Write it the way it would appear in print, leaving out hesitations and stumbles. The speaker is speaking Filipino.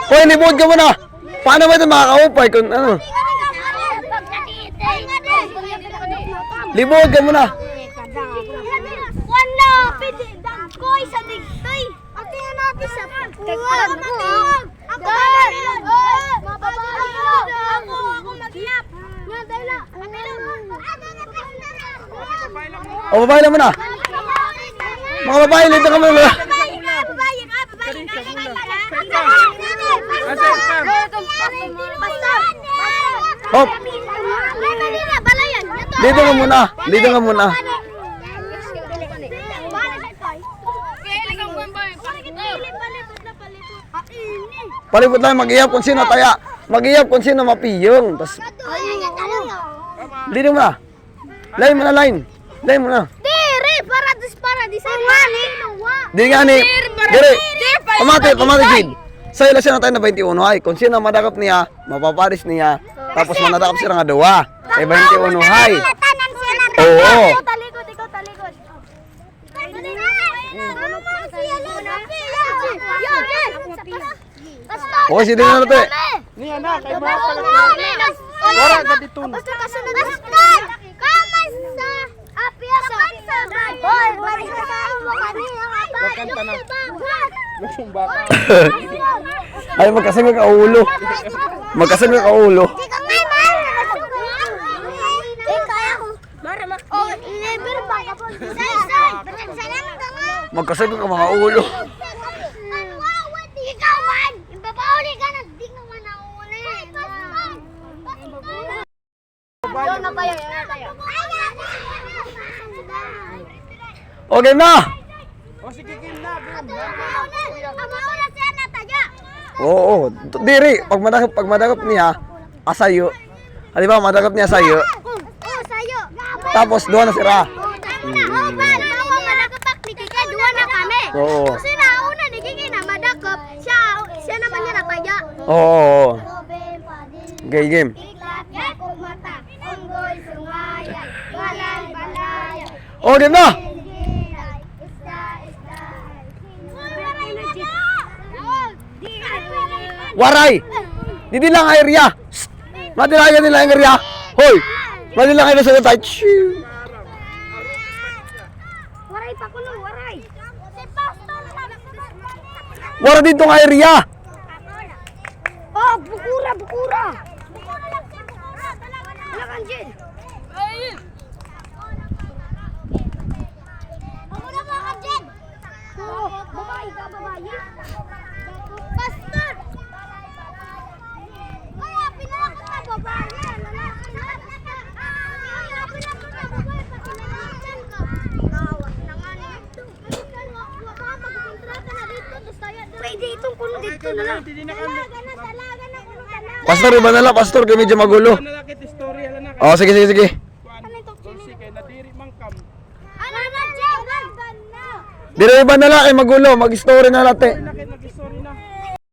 Hoy, libod ka muna. Paano ba ito makakaupay kung ano? Libod ka muna. Wala, pwede. Koy sa digtoy. Ate na natin sa pagkuhan. Ako mag-iap. Nga, dahil O, babae lang muna. Mga babae, lito ka muna. Hop. Dito ka muna. Dito ka muna. Palipot lang, mag-iyap kung sino taya. Mag-iyap kung sino mapiyong. Tas, dito muna. Line mo na, line. Line mo na. Paradis. Di nga ni. Giri. Pamati, Jid. Sa'yo lang siya na tayo na 21 ay. Kung sino madakap niya, mapaparis niya. Tapos manadakap siya nga dawa. Ay 21 ay. Oo. O, sige na natin. Ni anak, kay mga kalagyan. Wala ka dito. Magkanta na. Yung baka. Ay, magkasama ka ulo. Magkasama ka ulo. Magkasama ka mga ulo. Okay na. O sige, game na. Oo. Diri, pag madakap niya, asayo. Di ba, madakap niya sayo. Tapos, doon na sira. Oo. Kasi nauna, nagiging na madakap, siya naman niya nataya. Oo. Okay, game. Okay na. Waray. Hindi lang area. Madilayan nila ang area. Hoy. Madilayan na sa tayo. Waray pa kuno, waray. Wara dito nga area. Oh, bukura. Wala kang dyan. Wala ka dyan. Babae ka, babae. Pastor! Kaya pinakot na babae. Lalaki na. Kaya pinakot na babae. Pati nalaman ka. Nawak na nga nito. Baka magkontrata na dito. Pwede itong kuno dito na lang. Dalaga na kuno dalaga. Pastor, iba na lang. Pastor, kaya medyo magulo. Nalakit istorya lang na. Oh, sige. Kay nadiri mangkam. Ano naman dyan? Dire iba na lang. Ay magulo. Mag-story na natin. Nakit nag-istorya.